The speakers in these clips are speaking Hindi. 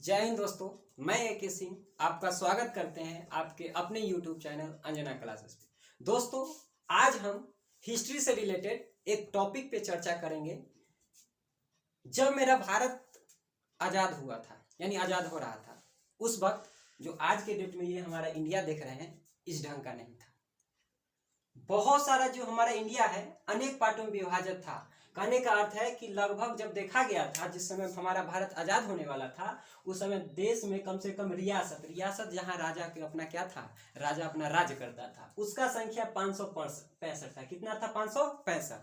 जय हिंद दोस्तों, मैं AK सिंह आपका स्वागत करते हैं आपके अपने YouTube चैनल अंजना क्लासेस पे। दोस्तों, आज हम हिस्ट्री से रिलेटेड एक टॉपिक पे चर्चा करेंगे। जब मेरा भारत आज़ाद हुआ था यानी आज़ाद हो रहा था, उस वक्त जो आज के डेट में ये हमारा इंडिया देख रहे हैं, इस ढंग का नहीं था। बहुत सारा जो हमारा इंडिया है अनेक पार्टों में विभाजित था। कहने का अर्थ है कि लगभग जब देखा गया था, जिस समय हमारा भारत आज़ाद होने वाला था, उस समय देश में कम से कम रियासत जहां राजा के अपना क्या था, राजा अपना राज्य करता था, उसका संख्या 565 था। कितना था? 565।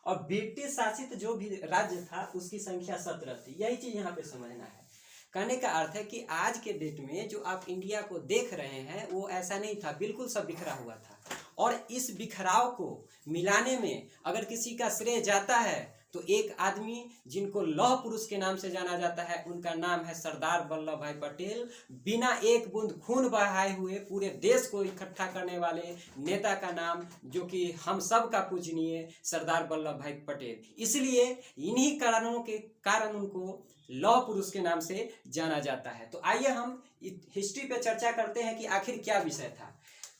और ब्रिटिश शासित जो भी राज्य था उसकी संख्या 17 थी। यही चीज यहाँ पे समझना है। कहने का अर्थ है कि आज के डेट में जो आप इंडिया को देख रहे हैं वो ऐसा नहीं था, बिल्कुल सब बिखरा हुआ था। और इस बिखराव को मिलाने में अगर किसी का श्रेय जाता है तो एक आदमी जिनको लौह पुरुष के नाम से जाना जाता है, उनका नाम है सरदार वल्लभ भाई पटेल। बिना एक बूंद खून बहाए हुए पूरे देश को इकट्ठा करने वाले नेता का नाम, जो कि हम सब का पूजनीय सरदार वल्लभ भाई पटेल। इसलिए इन्हीं कारणों के कारण उनको लौह पुरुष के नाम से जाना जाता है। तो आइए हम हिस्ट्री पे चर्चा करते हैं कि आखिर क्या विषय था।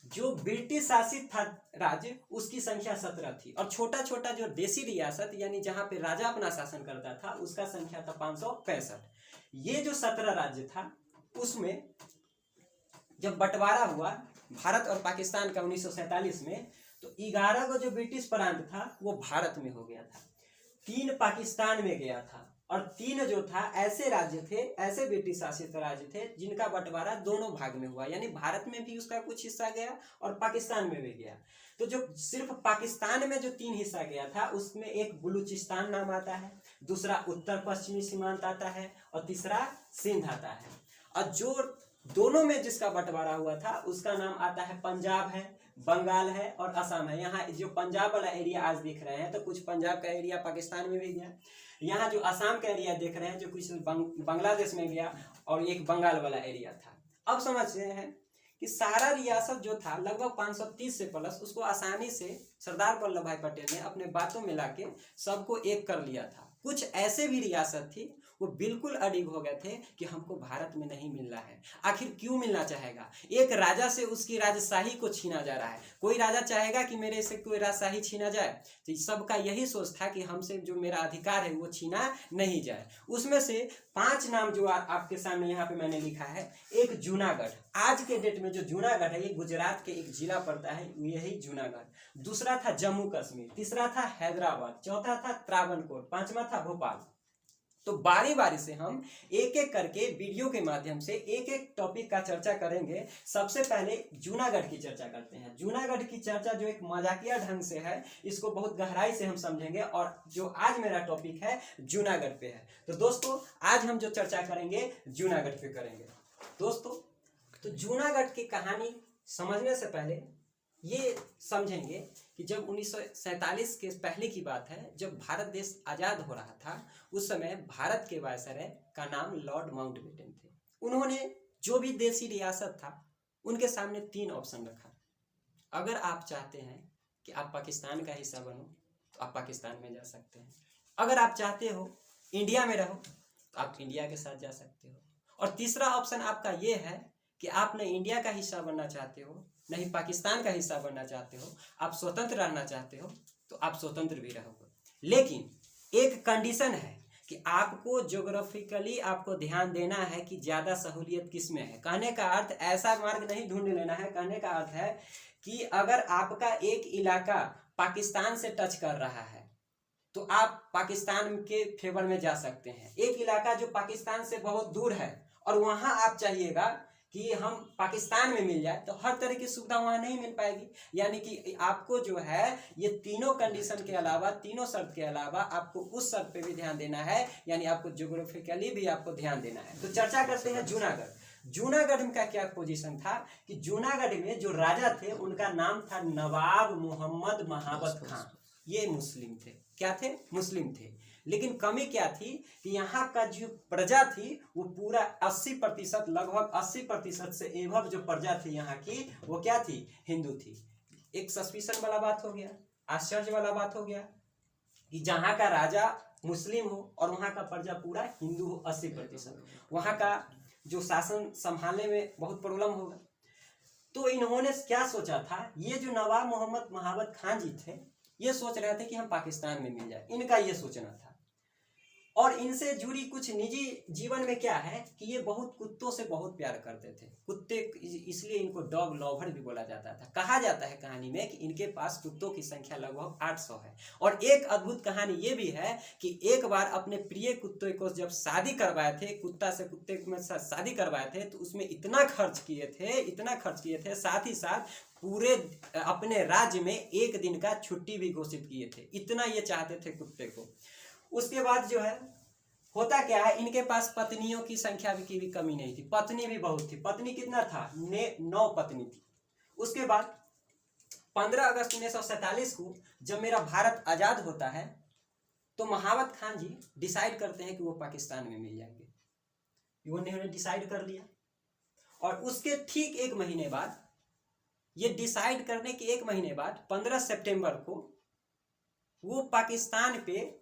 जो ब्रिटिश शासित था राज्य, उसकी संख्या 17 थी, और छोटा छोटा जो देसी रियासत यानी जहां पे राजा अपना शासन करता था, उसका संख्या था 565। ये जो 17 राज्य था, उसमें जब बंटवारा हुआ भारत और पाकिस्तान का 1947 में, तो 11 को जो ब्रिटिश प्रांत था वो भारत में हो गया था, 3 पाकिस्तान में गया था, और 3 जो था ऐसे राज्य थे, ऐसे ब्रिटिश शासित राज्य थे जिनका बंटवारा दोनों भाग में हुआ, यानी भारत में भी उसका कुछ हिस्सा गया और पाकिस्तान में भी गया। तो जो सिर्फ पाकिस्तान में जो 3 हिस्सा गया था, उसमें एक बलूचिस्तान नाम आता है, दूसरा उत्तर पश्चिमी सीमांत आता है, और तीसरा सिंध आता है। और जो दोनों में जिसका बंटवारा हुआ था उसका नाम आता है पंजाब है, बंगाल है और असम है। यहाँ जो पंजाब वाला एरिया आज देख रहे हैं, तो कुछ पंजाब का एरिया पाकिस्तान में भी गया। यहाँ जो असम का एरिया देख रहे हैं, जो कुछ बांग्लादेश में गया, और एक बंगाल वाला एरिया था। अब समझते हैं कि सारा रियासत जो था लगभग 530 से प्लस, उसको आसानी से सरदार वल्लभ भाई पटेल ने अपने बातों में लाके सबको एक कर लिया था। कुछ ऐसे भी रियासत थी वो बिल्कुल अडिग हो गए थे कि हमको भारत में नहीं मिलना है। आखिर क्यों मिलना चाहेगा? एक राजा से उसकी राजशाही को छीना जा रहा है। कोई राजा चाहेगा कि मेरे से कोई राजशाही छीना जाए? तो सबका यही सोच था कि हमसे जो मेरा अधिकार है वो छीना नहीं जाए। उसमें से 5 नाम जो आपके सामने यहाँ पे मैंने लिखा है। एक जूनागढ़, आज के डेट में जो जूनागढ़ है ये गुजरात के एक जिला पड़ता है, यही जूनागढ़। दूसरा था जम्मू कश्मीर, तीसरा था हैदराबाद, चौथा था त्रावणकोर, 5वां था भोपाल। तो बारी बारी से हम एक एक करके वीडियो के माध्यम से एक एक टॉपिक का चर्चा करेंगे। सबसे पहले जूनागढ़ की चर्चा करते हैं। जूनागढ़ की चर्चा जो एक मजाकिया ढंग से है, इसको बहुत गहराई से हम समझेंगे, और जो आज मेरा टॉपिक है जूनागढ़ पे है। तो दोस्तों, आज हम जो चर्चा करेंगे जूनागढ़ पे करेंगे। दोस्तों, तो जूनागढ़ की कहानी समझने से पहले ये समझेंगे कि जब 1947 के पहले की बात है, जब भारत देश आज़ाद हो रहा था, उस समय भारत के वायसराय का नाम लॉर्ड माउंटबेटन थे। उन्होंने जो भी देसी रियासत था उनके सामने 3 ऑप्शन रखा। अगर आप चाहते हैं कि आप पाकिस्तान का हिस्सा बनो तो आप पाकिस्तान में जा सकते हैं। अगर आप चाहते हो इंडिया में रहो तो आप इंडिया के साथ जा सकते हो। और तीसरा ऑप्शन आपका ये है कि आप न इंडिया का हिस्सा बनना चाहते हो, नहीं पाकिस्तान का हिस्सा बनना चाहते हो, आप स्वतंत्र रहना चाहते हो तो आप स्वतंत्र भी रहोगे। लेकिन एक कंडीशन है कि आपको ज्योग्राफिकली आपको ध्यान देना है कि ज़्यादा सहूलियत किस में है। कहने का अर्थ ऐसा मार्ग नहीं ढूंढ लेना है। कहने का अर्थ है कि अगर आपका एक इलाका पाकिस्तान से टच कर रहा है तो आप पाकिस्तान के फेवर में जा सकते हैं। एक इलाका जो पाकिस्तान से बहुत दूर है और वहाँ आप चाहिएगा कि हम पाकिस्तान में मिल जाए, तो हर तरह की सुविधा वहाँ नहीं मिल पाएगी। यानी कि आपको जो है ये तीनों कंडीशन के अलावा, तीनों शर्त के अलावा आपको उस शर्त पे भी ध्यान देना है, यानी आपको ज्योग्राफिकली भी आपको ध्यान देना है। तो चर्चा करते हैं जूनागढ़। जूनागढ़ में का क्या पोजीशन था कि जूनागढ़ में जो राजा थे उनका नाम था नवाब मोहम्मद महाबत खां। ये मुस्लिम थे। क्या थे? मुस्लिम थे। लेकिन कमी क्या थी कि यहाँ का जो प्रजा थी वो पूरा 80%, लगभग 80% से एवं जो प्रजा थी यहाँ की, वो क्या थी? हिंदू थी। एक सस्पिशन वाला बात हो गया, आश्चर्य वाला बात हो गया कि जहाँ का राजा मुस्लिम हो और वहाँ का प्रजा पूरा हिंदू हो 80%। वहाँ का जो शासन संभालने में बहुत प्रॉब्लम होगा। तो इन्होंने क्या सोचा था, ये जो नवाब मोहम्मद महाबत खान जी थे, ये सोच रहे थे कि हम पाकिस्तान में मिल जाए, इनका ये सोचना था। और इनसे जुड़ी कुछ निजी जीवन में क्या है कि ये बहुत कुत्तों से बहुत प्यार करते थे। कुत्ते, इसलिए इनको डॉग लवर भी बोला जाता था। कहा जाता है कहानी में कि इनके पास कुत्तों की संख्या लगभग 800 है। और एक अद्भुत कहानी ये भी है कि एक बार अपने प्रिय कुत्ते को जब शादी करवाए थे, कुत्ता से कुत्ते में शादी करवाए थे, तो उसमें इतना खर्च किए थे, साथ ही साथ पूरे अपने राज्य में एक दिन का छुट्टी भी घोषित किए थे, इतना ये चाहते थे कुत्ते को। उसके बाद जो है होता क्या है, इनके पास पत्नियों की संख्या की भी कमी नहीं थी, पत्नी भी बहुत थी। पत्नी कितना था, 9 पत्नी थी। उसके बाद 15 अगस्त 1947 को जब मेरा भारत आजाद होता है, तो महाबत खान जी डिसाइड करते हैं कि वो पाकिस्तान में मिल जाएंगे। उन्होंने डिसाइड कर लिया। और उसके ठीक एक महीने बाद, ये डिसाइड करने के एक महीने बाद 15 सितंबर को वो पाकिस्तान पे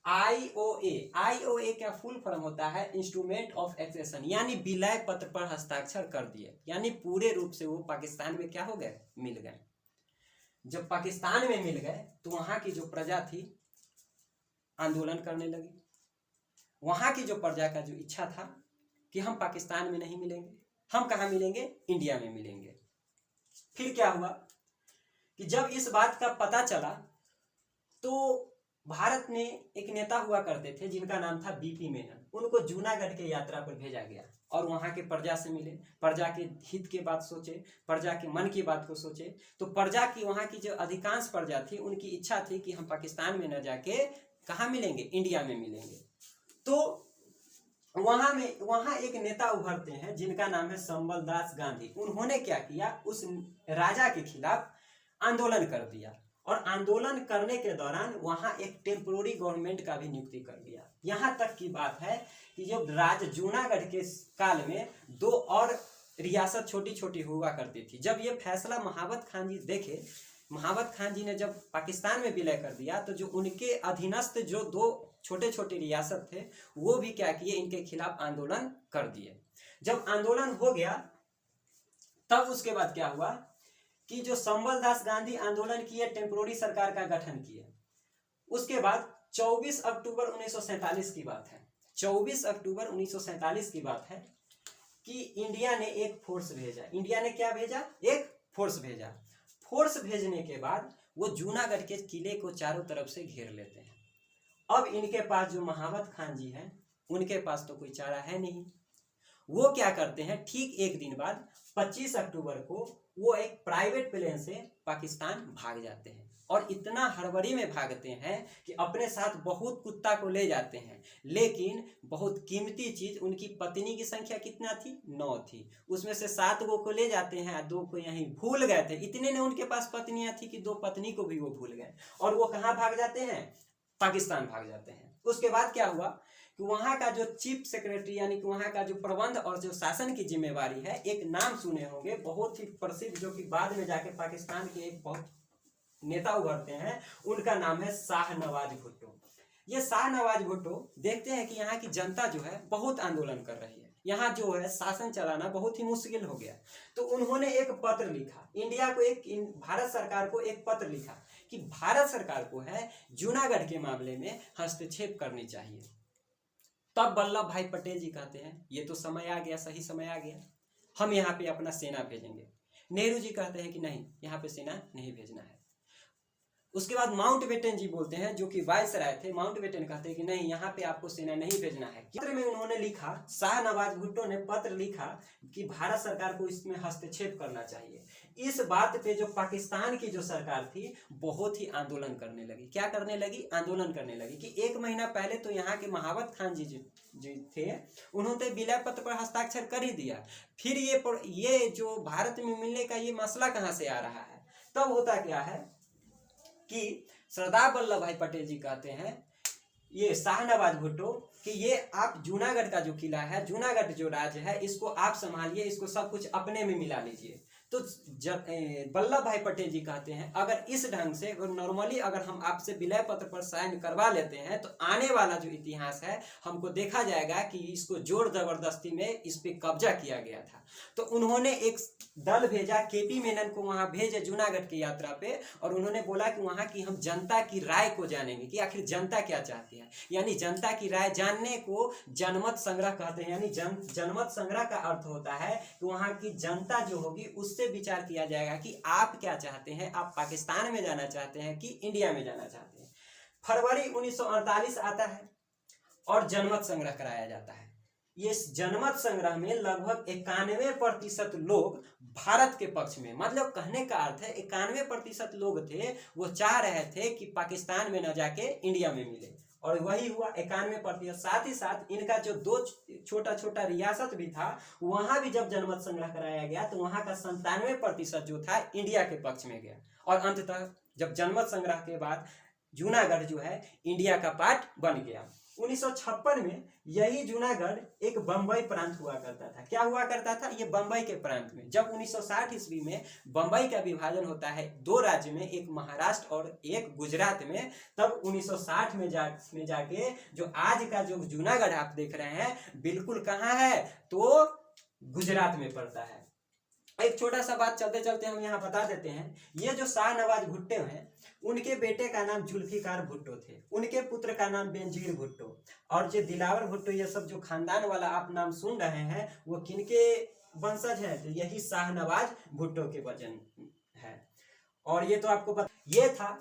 आईओए का फुल फॉर्म होता है इंस्ट्रूमेंट ऑफ एक्सेशन, यानी विलय पत्र पर हस्ताक्षर कर दिए। यानी पूरे रूप से वो पाकिस्तान में क्या हो गए, मिल गए। जब पाकिस्तान में मिल गए तो वहां की जो प्रजा थी आंदोलन करने लगी। वहां की जो प्रजा का जो इच्छा था कि हम पाकिस्तान में नहीं मिलेंगे, हम कहाँ मिलेंगे, इंडिया में मिलेंगे। फिर क्या हुआ कि जब इस बात का पता चला तो भारत में एक नेता हुआ करते थे जिनका नाम था बीपी मेनन, उनको जूनागढ़ के यात्रा पर भेजा गया और वहां के प्रजा से मिले, प्रजा के हित की बात सोचे, प्रजा के मन की बात को सोचे। तो प्रजा की, वहां की जो अधिकांश प्रजा थी, उनकी इच्छा थी कि हम पाकिस्तान में न जाके कहाँ मिलेंगे, इंडिया में मिलेंगे। तो वहां एक नेता उभरते हैं जिनका नाम है संबल दास गांधी। उन्होंने क्या किया, उस राजा के खिलाफ आंदोलन कर दिया और आंदोलन करने के दौरान वहां एक टेम्पोररी गवर्नमेंट का भी नियुक्ति कर दिया। यहां तक की बात है कि जो जूनागढ़ के काल में 2 और रियासत छोटी छोटी हुआ करती थी। जब ये फैसला महाबत खान जी देखे, महाबत खान जी ने जब पाकिस्तान में विलय कर दिया, तो जो उनके अधीनस्थ जो 2 छोटे छोटे रियासत थे, वो भी क्या किए, इनके खिलाफ आंदोलन कर दिए। जब आंदोलन हो गया तब उसके बाद क्या हुआ कि जो संबल दास गांधी आंदोलन किए, टेम्पोररी सरकार का गठन किए। उसके बाद 24 अक्टूबर 1947 की बात है, 24 अक्टूबर 1947 की बात है कि इंडिया ने एक फोर्स भेजा। इंडिया ने क्या भेजा, एक फोर्स भेजा। फोर्स भेजने के बाद वो जूनागढ़ के किले को चारों तरफ से घेर लेते हैं। अब इनके पास जो महाबत खान जी हैं, उनके पास तो कोई चारा है नहीं। वो क्या करते हैं, ठीक एक दिन बाद 25 अक्टूबर को वो एक प्राइवेट प्लेन से पाकिस्तान भाग जाते हैं। और इतना हड़बड़ी में भागते हैं कि अपने साथ बहुत कुत्ता को ले जाते हैं, लेकिन बहुत कीमती चीज, उनकी पत्नी की संख्या कितना थी, 9 थी। उसमें से 7 को ले जाते हैं, 2 को यहीं भूल गए थे। इतने ने उनके पास पत्नियां थी कि 2 पत्नी को भी वो भूल गए और वो कहाँ भाग जाते हैं, पाकिस्तान भाग जाते हैं। उसके बाद क्या हुआ कि वहां का जो चीफ सेक्रेटरी, यानी कि वहां का जो प्रबंध और जो शासन की जिम्मेवारी है, एक नाम सुने होंगे बहुत ही प्रसिद्ध, जो कि बाद में जाके पाकिस्तान के एक बहुत नेता उभरते हैं, उनका नाम है शाहनवाज भुट्टो। ये शाहनवाज भुट्टो देखते हैं कि यहाँ की जनता जो है बहुत आंदोलन कर रही है, यहाँ जो है शासन चलाना बहुत ही मुश्किल हो गया। तो उन्होंने एक पत्र लिखा, भारत सरकार को एक पत्र लिखा कि भारत सरकार को है जूनागढ़ के मामले में हस्तक्षेप करनी चाहिए। तब वल्लभ भाई पटेल जी कहते हैं ये तो समय आ गया, सही समय आ गया, हम यहाँ पे अपना सेना भेजेंगे। नेहरू जी कहते हैं कि नहीं, यहाँ पे सेना नहीं भेजना है। उसके बाद माउंटबेटन जी बोलते हैं, जो कि वायसराय थे, माउंटबेटन कहते हैं कि नहीं, यहाँ पे आपको सेना नहीं भेजना है। पत्र में उन्होंने लिखा, शाहनवाज भुट्टो ने पत्र लिखा कि भारत सरकार को इसमें हस्तक्षेप करना चाहिए। इस बात पे जो पाकिस्तान की जो सरकार थी बहुत ही आंदोलन करने लगी। क्या करने लगी, आंदोलन करने लगी कि 1 महीना पहले तो यहाँ के महाबत खान जी थे, उन्होंने विलय पत्र पर हस्ताक्षर कर ही दिया, फिर ये जो भारत में मिलने का ये मसला कहाँ से आ रहा है। तब होता क्या है कि सरदार वल्लभ भाई पटेल जी कहते हैं ये शाहनवाज भुट्टो कि ये आप जूनागढ़ का जो किला है, जूनागढ़ जो राज्य है, इसको आप संभालिए, इसको सब कुछ अपने में मिला लीजिए। तो वल्लभ भाई पटेल जी कहते हैं अगर इस ढंग से नॉर्मली अगर हम आपसे विलय पत्र पर साइन करवा लेते हैं तो आने वाला जो इतिहास है हमको देखा जाएगा कि इसको जोर जबरदस्ती में इस पे कब्जा किया गया था। तो उन्होंने एक दल भेजा, केपी मेनन को वहां भेजे जूनागढ़ की यात्रा पे, और उन्होंने बोला कि वहां की हम जनता की राय को जानेंगे कि आखिर जनता क्या चाहती है। यानी जनता की राय जानने को जनमत संग्रह कहते हैं। यानी जनमत संग्रह का अर्थ होता है कि वहां की जनता जो होगी उससे विचार किया जाएगा कि आप क्या चाहते हैं, आप पाकिस्तान में जाना चाहते हैं कि इंडिया में जाना चाहते हैं। फरवरी 1948 आता है और जनमत संग्रह कराया जाता है। ये जनमत संग्रह में लगभग 91% लोग भारत के पक्ष में, मतलब कहने का अर्थ है 91% लोग थे वो चाह रहे थे कि पाकिस्तान में न जाके इंडिया में मिले, और वही हुआ 91%। साथ ही साथ इनका जो 2 छोटा छोटा रियासत भी था वहां भी जब जनमत संग्रह कराया गया तो वहां का 97% जो था इंडिया के पक्ष में गया, और अंततः जब जनमत संग्रह के बाद जूनागढ़ जो है इंडिया का पार्ट बन गया। 1956 में यही जूनागढ़ एक बंबई प्रांत हुआ करता था। क्या हुआ करता था? ये बंबई के प्रांत में। जब 1960 ईस्वी में बंबई का विभाजन होता है 2 राज्य में, एक महाराष्ट्र और एक गुजरात में, तब 1960 में जाके जो आज का जो जूनागढ़ आप देख रहे हैं बिल्कुल कहाँ है, तो गुजरात में पड़ता है। एक छोटा सा बात चलते चलते हम यहाँ बता देते हैं, ये जो शाहनवाज भुट्टो हैं उनके बेटे का नाम जुल्फिकार भुट्टो थे, उनके पुत्र का नाम बेनजीर भुट्टो, और जो दिलावर भुट्टो, ये सब जो खानदान वाला आप नाम सुन रहे हैं वो किनके वंशज है? तो यही शाहनवाज भुट्टो के वजन है। और ये तो आपको पता, ये था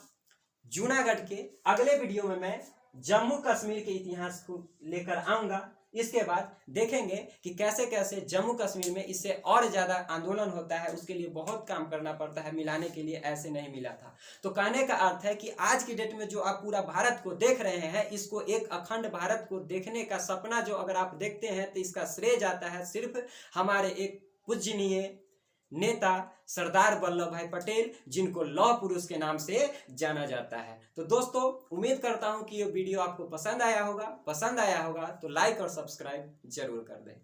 जूनागढ़ के। अगले वीडियो में मैं जम्मू कश्मीर के इतिहास को लेकर आऊंगा। इसके बाद देखेंगे कि कैसे कैसे जम्मू कश्मीर में इससे और ज्यादा आंदोलन होता है, उसके लिए बहुत काम करना पड़ता है, मिलाने के लिए ऐसे नहीं मिला था। तो कहने का अर्थ है कि आज की डेट में जो आप पूरा भारत को देख रहे हैं, इसको एक अखंड भारत को देखने का सपना जो अगर आप देखते हैं तो इसका श्रेय जाता है सिर्फ हमारे एक पूजनीय नेता सरदार वल्लभ भाई पटेल, जिनको लौह पुरुष के नाम से जाना जाता है। तो दोस्तों, उम्मीद करता हूं कि ये वीडियो आपको पसंद आया होगा तो लाइक और सब्सक्राइब जरूर कर दें।